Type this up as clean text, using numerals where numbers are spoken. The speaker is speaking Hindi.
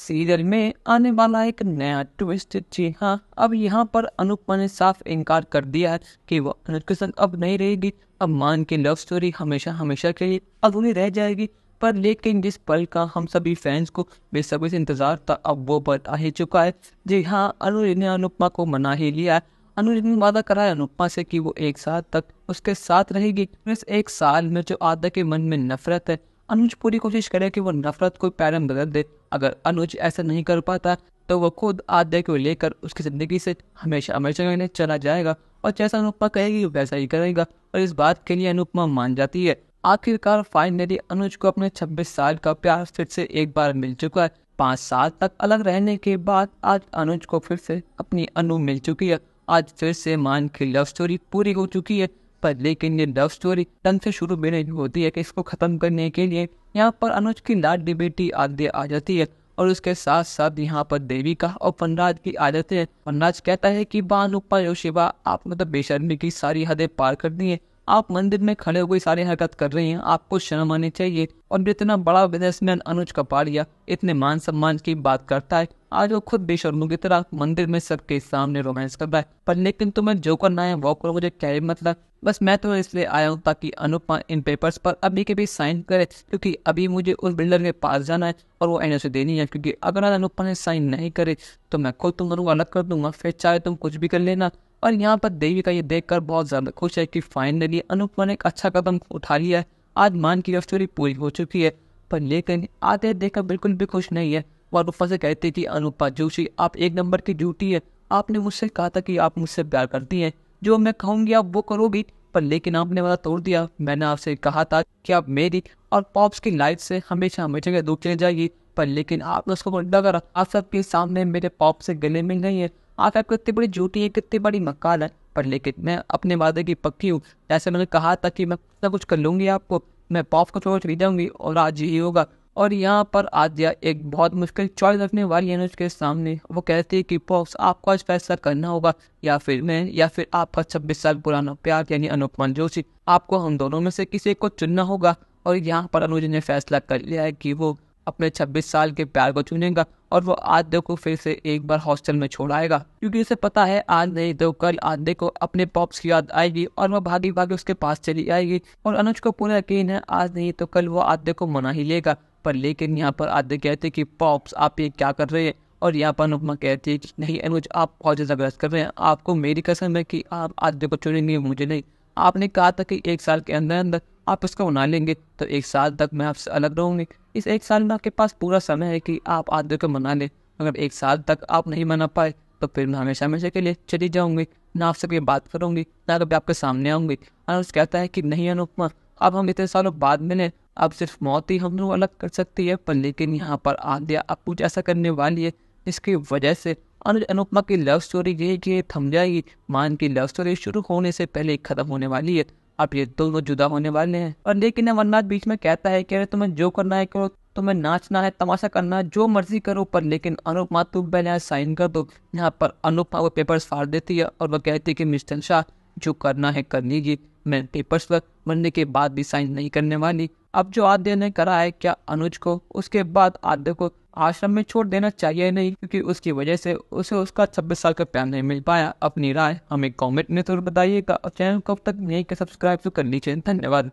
सीरियल में आने वाला एक नया ट्विस्ट। जी हाँ, अब यहाँ पर अनुपमा ने साफ इनकार कर दिया है कि वो अनुज के संग अब नहीं रहेगी। अब मान की लव स्टोरी हमेशा हमेशा के लिए अधूरी रह जाएगी। पर लेकिन जिस पल का हम सभी फैंस को बेसब्री से इंतजार था, अब वो पल आ ही चुका है। जी हाँ, अनुज ने अनुपमा को मना ही लिया है। अनुज ने वादा करा है अनुपमा से कि वो एक साल तक उसके साथ रहेगी। इस एक साल में जो आद्या के मन में नफरत है, अनुज पूरी कोशिश करे कि वो नफरत को प्यार में बदल दे। अगर अनुज ऐसा नहीं कर पाता तो वो खुद आद्या को लेकर उसकी जिंदगी से हमेशा हमेशा के लिए चला जाएगा और जैसा अनुपमा कहेगी वैसा ही करेगा। और इस बात के लिए अनुपमा मान जाती है। आखिरकार फाइनली अनुज को अपने 26 साल का प्यार फिर से एक बार मिल चुका है। 5 साल तक अलग रहने के बाद आज अनुज को फिर से अपनी अनु मिल चुकी है। आज फिर से मान की लव स्टोरी पूरी हो चुकी है। पर लेकिन ये लव स्टोरी ढंग से शुरू भी नहीं होती है कि इसको खत्म करने के लिए यहाँ पर अनुज की लाडली बेटी आद्या आ जाती है और उसके साथ साथ यहाँ पर देविका और वनराज की आ जाते हैं। वनराज कहता है कि अनुपमा और शिवा, आप मतलब बेशर्मी की सारी हदें पार कर दी है। आप मंदिर में खड़े हुए सारी हरकत कर रही हैं, आपको शर्म आनी चाहिए। और इतना बड़ा बिजनेसमैन अनुज कपाड़िया इतने मान सम्मान की बात करता है, आज वो खुद बेशर्मों की तरह मंदिर में सबके सामने रोमांस कर रहा है। पर लेकिन तुम्हें जो करना है वो करो, मुझे क्या मतलब। बस मैं तो इसलिए आया हूँ ताकि अनुपमा इन पेपर्स पर अभी के भी साइन करे, क्योंकि अभी मुझे उस बिल्डर के पास जाना है और वो एनओसी देनी है। क्योंकि अगर अनुपमा ने साइन नहीं करे तो मैं खुद तुम दोनों को अलग कर दूंगा, फिर चाहे तुम कुछ भी कर लेना। और यहाँ पर देविका ये देखकर बहुत ज्यादा खुश है कि फाइनली अनुपमा ने एक अच्छा कदम उठा लिया है। आज मान की लव स्टोरी पूरी हो चुकी है। पर लेकिन आते देखकर बिल्कुल भी खुश नहीं है। वो अनुपमा से कहती थी, अनुपमा जोशी आप एक नंबर की झूठी है। आपने मुझसे कहा था कि आप मुझसे प्यार करती हैं, जो मैं कहूँगी आप वो करोगी। पर लेकिन आपने वादा तोड़ दिया। मैंने आपसे कहा था कि आप मेरी और पॉप्स की लाइफ से हमेशा हमेशा के दूर चले जाएगी। पर लेकिन आपने उसको उल्टा करा। आप सबके सामने मेरे पॉप से गले मिल गई है। आप कितनी बड़ी झूठी है, कितनी बड़ी मक्कार है। पर लेकिन मैं अपने वादे की पक्की हूँ। जैसे मैंने कहा था कि मैं कुछ ना कुछ कर लूंगी आपको, मैं पॉप को छोड़ चली जाऊंगी और आज ही होगा। और यहाँ पर आद्या एक बहुत मुश्किल चॉइस रखने वाली है उसके सामने। वो कहती है कि पॉप्स आपको आज फैसला करना होगा, या फिर मैं, या फिर आपका 26 साल पुराना प्यार यानी अनुपमा जोशी। आपको हम दोनों में से किसी को चुनना होगा। और यहाँ पर अनुज ने फैसला कर लिया है कि वो अपने 26 साल के प्यार को चुनेगा और वो आद्या को फिर से एक बार हॉस्टल में छोड़ाएगा। क्योंकि उसे पता है आज नहीं तो कल आद्या को अपने पॉप्स की याद आएगी और वो भागी भागी उसके पास चली आएगी। और अनुज को पूरा यकीन है आज नहीं तो कल वो आद्या को मना ही लेगा। पर लेकिन यहाँ पर आद्या कहती है कि पॉप्स आप ये क्या कर रहे हैं। और यहाँ पर अनुपमा कहती है कि नहीं अनुज, आप बहुत ज़्यादा गलत कर रहे हैं। आपको मेरी कसम है कि आप आद्या को चुनेंगे, मुझे नहीं। आपने कहा था कि 1 साल के अंदर अंदर आप इसको मना लेंगे, तो 1 साल तक मैं आपसे अलग रहूंगी। इस 1 साल में आपके पास पूरा समय है कि आप आद्या को मना लें। अगर 1 साल तक आप नहीं मना पाए तो फिर मैं हमेशा हमेशा के लिए चली जाऊंगी, ना आपसे कोई बात करूंगी, ना कभी आपके सामने आऊंगी। अनुज कहता है कि नहीं अनुपमा, अब हम इतने सालों बाद मिले, अब सिर्फ मौत ही हम लोग अलग कर सकती है। पर लेकिन यहाँ पर आद्या अब कुछ ऐसा करने वाली है जिसकी वजह से अनुज अनुपमा की लव स्टोरी ये थम जाएगी। मान की लव स्टोरी शुरू होने से पहले खत्म होने वाली है। अब ये दोनों जुदा होने वाले हैं। और लेकिन वनराज बीच में कहता है कि अरे तुम्हें जो करना है करो, तुम्हें नाचना है, तमाशा करना है, जो मर्जी करो। पर लेकिन अनुपमा तुम पहले साइन कर दो। यहाँ पर अनुपमा वो पेपर्स फाड़ देती है और वह कहती है कि मिस्टर शाह जो करना है कर लीजिए, मैं पेपर्स पर बनने के बाद भी साइन नहीं करने वाली। अब जो आद्या ने करा है, क्या अनुज को उसके बाद आद्या को आश्रम में छोड़ देना चाहिए नहीं, क्योंकि उसकी वजह से उसे उसका 26 साल का प्यार नहीं मिल पाया। अपनी राय हमें कमेंट में तो बताइएगा और चैनल को अब तक नहीं सब्सक्राइब तो कर लीजिए। धन्यवाद।